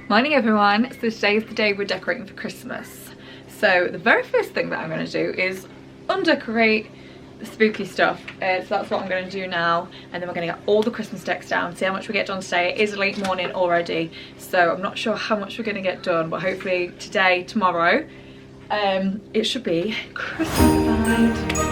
Morning everyone. So today is the day we're decorating for Christmas. So the very first thing that I'm going to do is undecorate the spooky stuff. So that's what I'm going to do now, and then we're going to get all the Christmas decks down, see how much we get done today. It is a late morning already, so I'm not sure how much we're going to get done, but hopefully today, tomorrow, it should be Christmas-fied.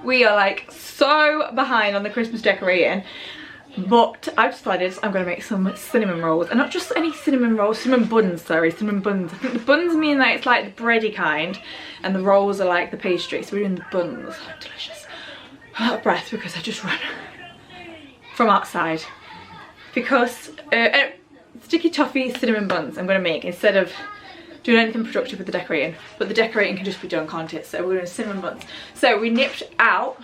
We are like so behind on the Christmas decorating. But I've decided I'm going to make some cinnamon rolls. And not just any cinnamon rolls, cinnamon buns, sorry, cinnamon buns. I think the buns mean that it's like the bready kind. And the rolls are like the pastry. So we're doing the buns. Delicious. I'm out of breath because I just ran from outside. Because sticky toffee cinnamon buns I'm going to make instead of doing anything productive with the decorating. But the decorating can just be done, can't it? So we're doing cinnamon buns. So we nipped out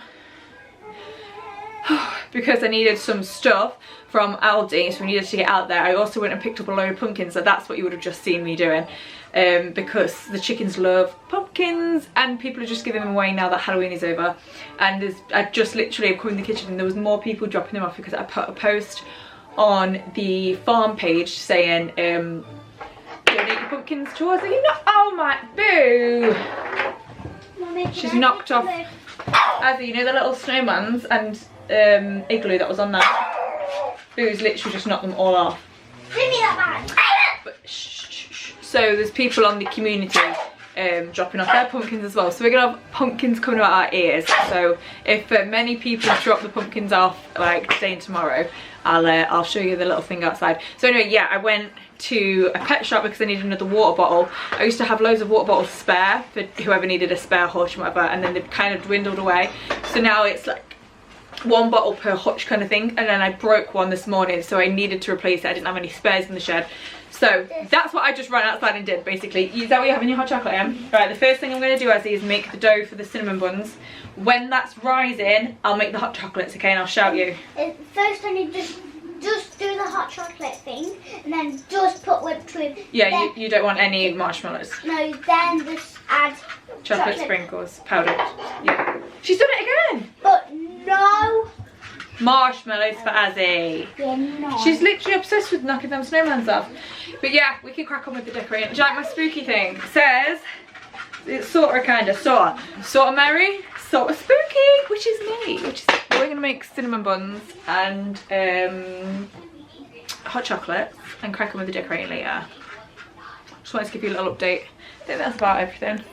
because I needed some stuff from Aldi, so we needed to get out there. I also went and picked up a load of pumpkins, so that's what you would have just seen me doing, because the chickens love pumpkins and people are just giving them away now that Halloween is over. And I just literally come in the kitchen and there was more people dropping them off because I put a post on the farm page saying donate your pumpkins to us. Are you not? Oh my boo! She's knocked off, as you know, the little snowmans and igloo that was on that. Boo's literally just knocked them all off. Give me that bag. But shh, shh, shh. So there's people on the community dropping off their pumpkins as well. So we're gonna have pumpkins coming out our ears. So if many people drop the pumpkins off like today and tomorrow, I'll show you the little thing outside. So anyway, yeah, I went to a pet shop because I needed another water bottle. I used to have loads of water bottles spare for whoever needed a spare hutch and whatever, and then they've kind of dwindled away. So now it's like one bottle per hutch kind of thing, and then I broke one this morning, so I needed to replace it. I didn't have any spares in the shed, so that's what I just ran outside and did basically. Is that what you have in your hot chocolate, Em? Right, the first thing I'm going to do is make the dough for the cinnamon buns. When that's rising, I'll make the hot chocolates, okay, and I'll shout you. First I need just do the hot chocolate thing, and then just put whipped cream. Yeah, then, you don't want any marshmallows. No, then just add Chocolate sprinkles, powdered. Yeah. She's done it again! But no marshmallows for Azzy. Yeah, no. She's literally obsessed with knocking them snowmans off. But yeah, we can crack on with the decorating. Do you like my spooky thing? It says, it's sort of kind of, sort of merry, sort of spooky, which is me. We're going to make cinnamon buns and hot chocolate and crack on with the decorating later. Just wanted to give you a little update. I think that's about everything.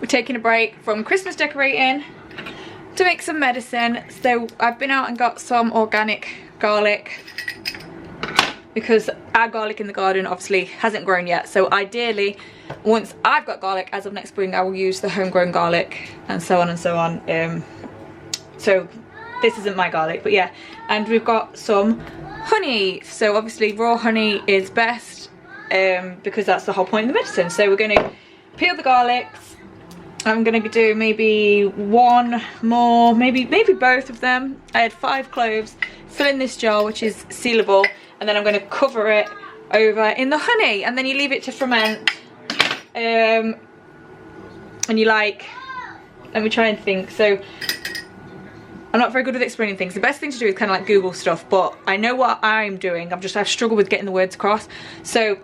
we're taking a break from Christmas decorating to make some medicine. So I've been out and got some organic garlic because our garlic in the garden obviously hasn't grown yet. So ideally, once I've got garlic, as of next spring, I will use the homegrown garlic and so on and so on. So this isn't my garlic, but yeah. And we've got some honey. So obviously raw honey is best because that's the whole point of the medicine. So we're going to peel the garlics. I'm going to do maybe one more, maybe both of them. I had 5 cloves. Fill in this jar, which is sealable, and then I'm going to cover it over in the honey, and then you leave it to ferment. And you like, let me try and think. So I'm not very good with explaining things. The best thing to do is kind of like Google stuff, but I know what I'm doing. I've struggled with getting the words across. So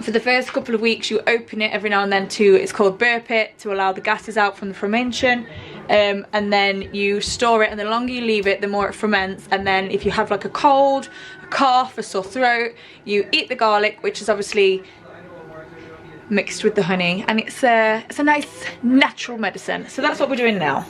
for the first couple of weeks, you open it every now and then to, it's called burp it, to allow the gases out from the fermentation. And then you store it, and the longer you leave it, the more it ferments. And then if you have like a cold, a cough, a sore throat, you eat the garlic, which is obviously mixed with the honey, and it's a nice natural medicine. So that's what we're doing now.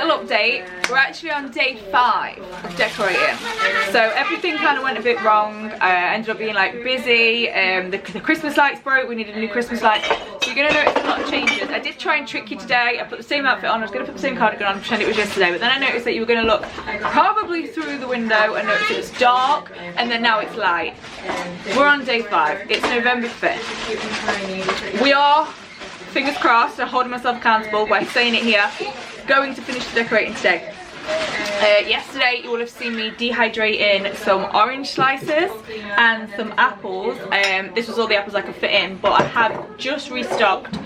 little update. We're actually on day 5 of decorating. So everything kind of went a bit wrong. Ended up being like busy. The Christmas lights broke. We needed a new Christmas light. So you're gonna notice a lot of changes. I did try and trick you today. I put the same outfit on. I was gonna put the same cardigan on and pretend it was yesterday. But then I noticed that you were gonna look probably through the window and notice it was dark. And then now it's light. We're on day 5. It's November 5th. We are, fingers crossed, I'm holding myself accountable by saying it here, going to finish the decorating today. Yesterday you will have seen me dehydrating some orange slices and some apples. This was all the apples I could fit in, but I have just restocked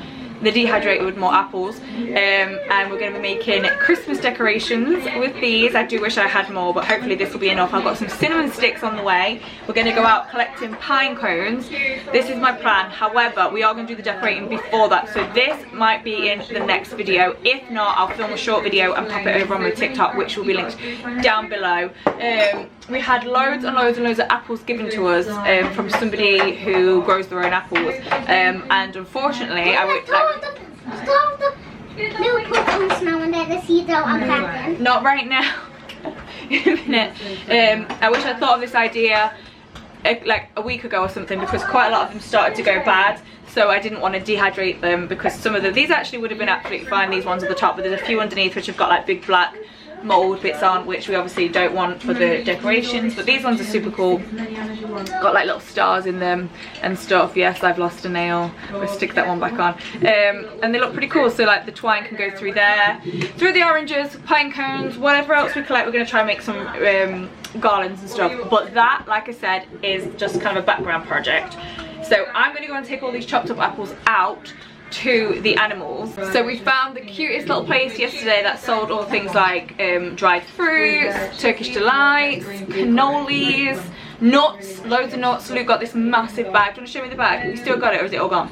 the dehydrator with more apples, and we're going to be making Christmas decorations with these. I do wish I had more, but hopefully this will be enough. I've got some cinnamon sticks on the way. We're going to go out collecting pine cones. This is my plan. However, we are going to do the decorating before that, so this might be in the next video. If not, I'll film a short video and pop it over on my TikTok, which will be linked down below. We had loads and loads and loads of apples given to us from somebody who grows their own apples, and unfortunately I would like little pumpkins now and then the seeds out and back. Not right now. In a minute. I wish I thought of this idea like a week ago or something, because quite a lot of them started to go bad, so I didn't want to dehydrate them, because some of these actually would have been absolutely fine, these ones at the top, but there's a few underneath which have got like big black mold bits on, which we obviously don't want for the decorations. But these ones are super cool, got like little stars in them and stuff. Yes, I've lost a nail. We'll stick that one back on. And they look pretty cool, so like the twine can go through there, through the oranges, pine cones, whatever else we collect. We're going to try and make some garlands and stuff, but that, like I said, is just kind of a background project. So I'm going to go and take all these chopped up apples out to the animals. So we found the cutest little place yesterday that sold all things like dried fruits, Turkish delights, cannolis, nuts, loads of nuts. Luke got this massive bag. Do you want to show me the bag? Have you still got it, or is it all gone?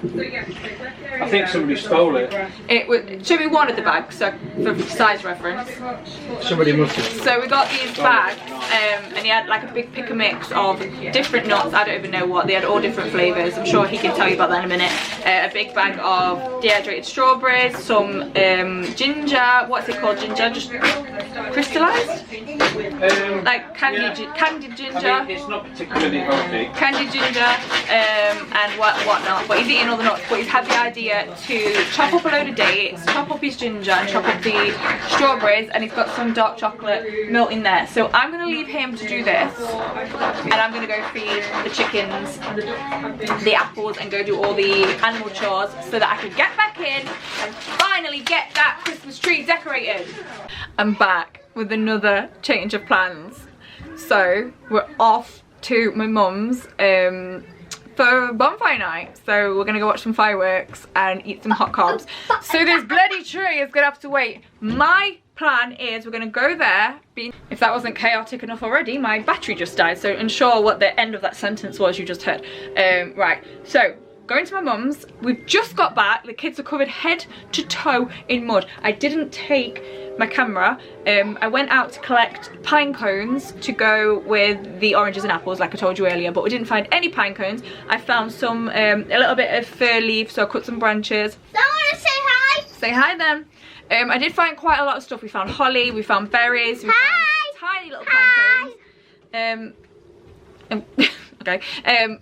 I think somebody stole it. It would show me one of the bags, so for size reference. Somebody must have. So we got these bags, and he had like a big pick and mix of different nuts. I don't even know what. They had all different flavours. I'm sure he can tell you about that in a minute. A big bag of dehydrated strawberries, some ginger. What's it called? Ginger, just crystallised, like candied ginger. I mean, it's not particularly healthy. Candied ginger and whatnot. But he's eating all the nuts. But he's had the idea to chop up a load of dates, chop up his ginger, and chop up the strawberries, and he's got some dark chocolate milk in there. So I'm going to leave him to do this, and I'm going to go feed the chickens the apples and go do all the animal chores, so that I can get back in and finally get that Christmas tree decorated. I'm back with another change of plans. So we're off to my mum's for bonfire night, so we're gonna go watch some fireworks and eat some hot cobs. So this bloody tree is gonna have to wait. My plan is we're gonna go there. If that wasn't chaotic enough already, my battery just died, so unsure what the end of that sentence was you just heard. Right, so going to my mum's. We've just got back. The kids are covered head to toe in mud. I didn't take my camera. I went out to collect pine cones to go with the oranges and apples, like I told you earlier, but we didn't find any pine cones. I found some, a little bit of fir leaf, so I cut some branches. I want to say hi. Say hi then. I did find quite a lot of stuff. We found holly, we found berries, we found tiny little pine cones. Okay,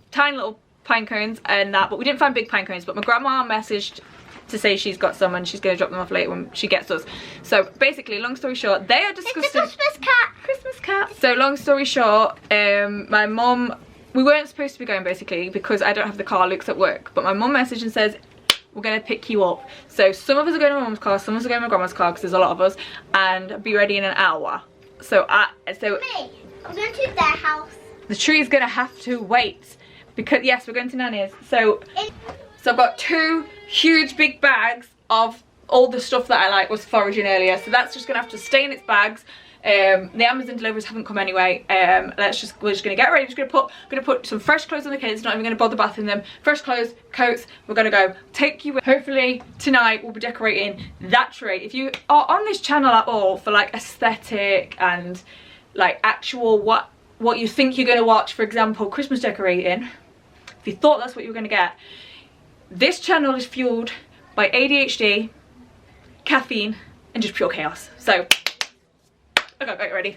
tiny little pine cones and that, but we didn't find big pine cones. But my grandma messaged to say she's got some and she's going to drop them off later when she gets us. So basically, long story short, they are disgusting. It's a Christmas cat. Christmas cat. So long story short, my mum, we weren't supposed to be going basically because I don't have the car, Luke's at work, but my mum messaged and says we're going to pick you up. So some of us are going to my mum's car, some of us are going to my grandma's car because there's a lot of us, and be ready in an hour. So Me, I'm going to their house. The tree's going to have to wait. Because yes, we're going to Nanny's. So I've got 2 huge big bags of all the stuff that I like was foraging earlier. So that's just gonna have to stay in its bags. The Amazon deliveries haven't come anyway. We're just gonna get ready. Just gonna put some fresh clothes on the kids. Not even gonna bother bathing them. Fresh clothes, coats. We're gonna go take you. Hopefully tonight we'll be decorating that tree. If you are on this channel at all for like aesthetic and like actual what you think you're gonna watch, for example, Christmas decorating. If you thought that's what you were gonna get, this channel is fueled by ADHD, caffeine, and and just pure chaos. So I gotta get ready.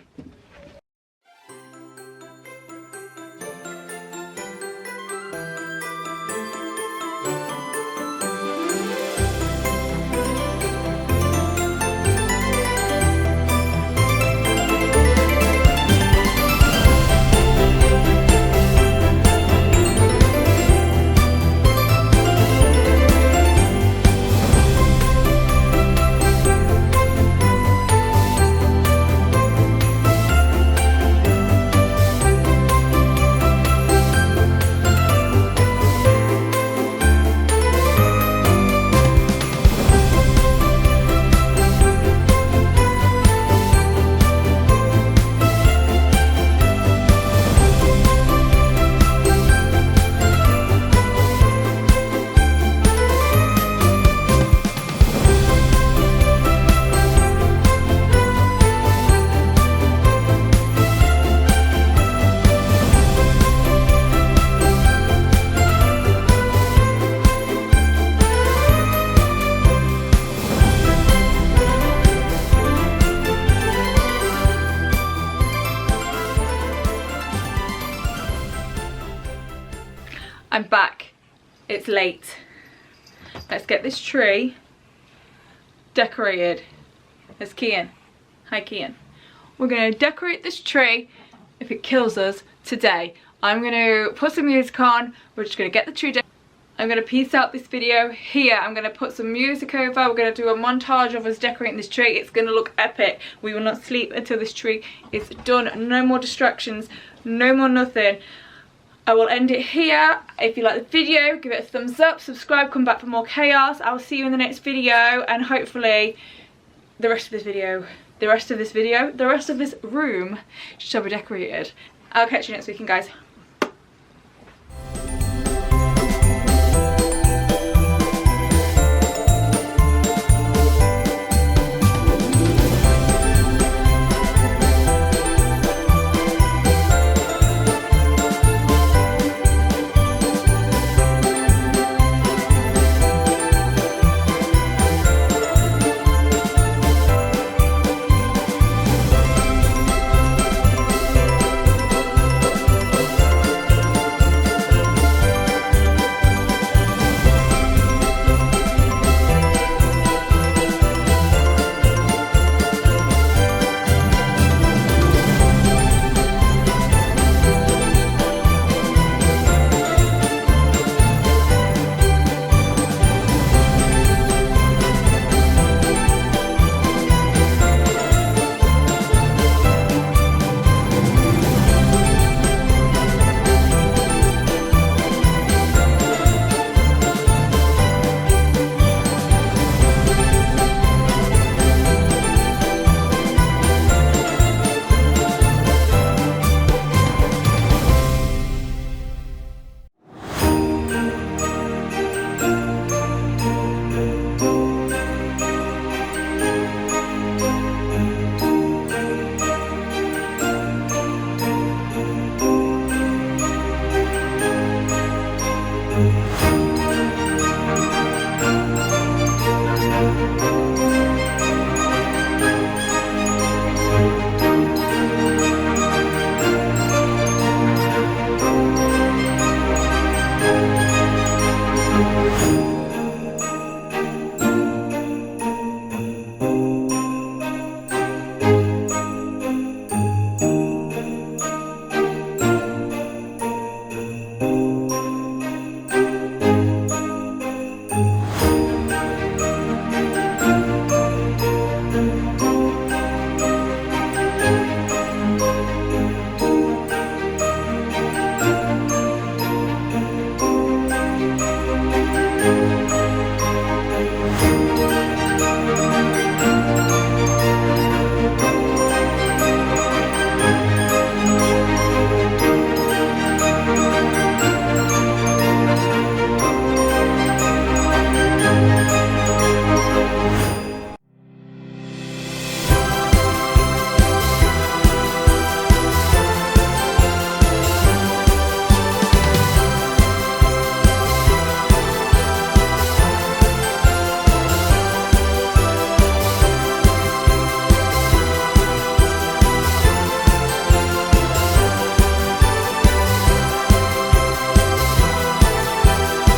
I'm back. It's late. Let's get this tree decorated. There's Kian. Hi Kian. We're gonna decorate this tree if it kills us today. I'm gonna put some music on. We're just gonna get the tree decorated. I'm gonna piece out this video here. I'm gonna put some music over. We're gonna do a montage of us decorating this tree. It's gonna look epic. We will not sleep until this tree is done. No more distractions, no more nothing. I will end it here. If you like the video, give it a thumbs up, subscribe, come back for more chaos. I'll see you in the next video, and hopefully the rest of this room shall be decorated. I'll catch you next weekend, guys.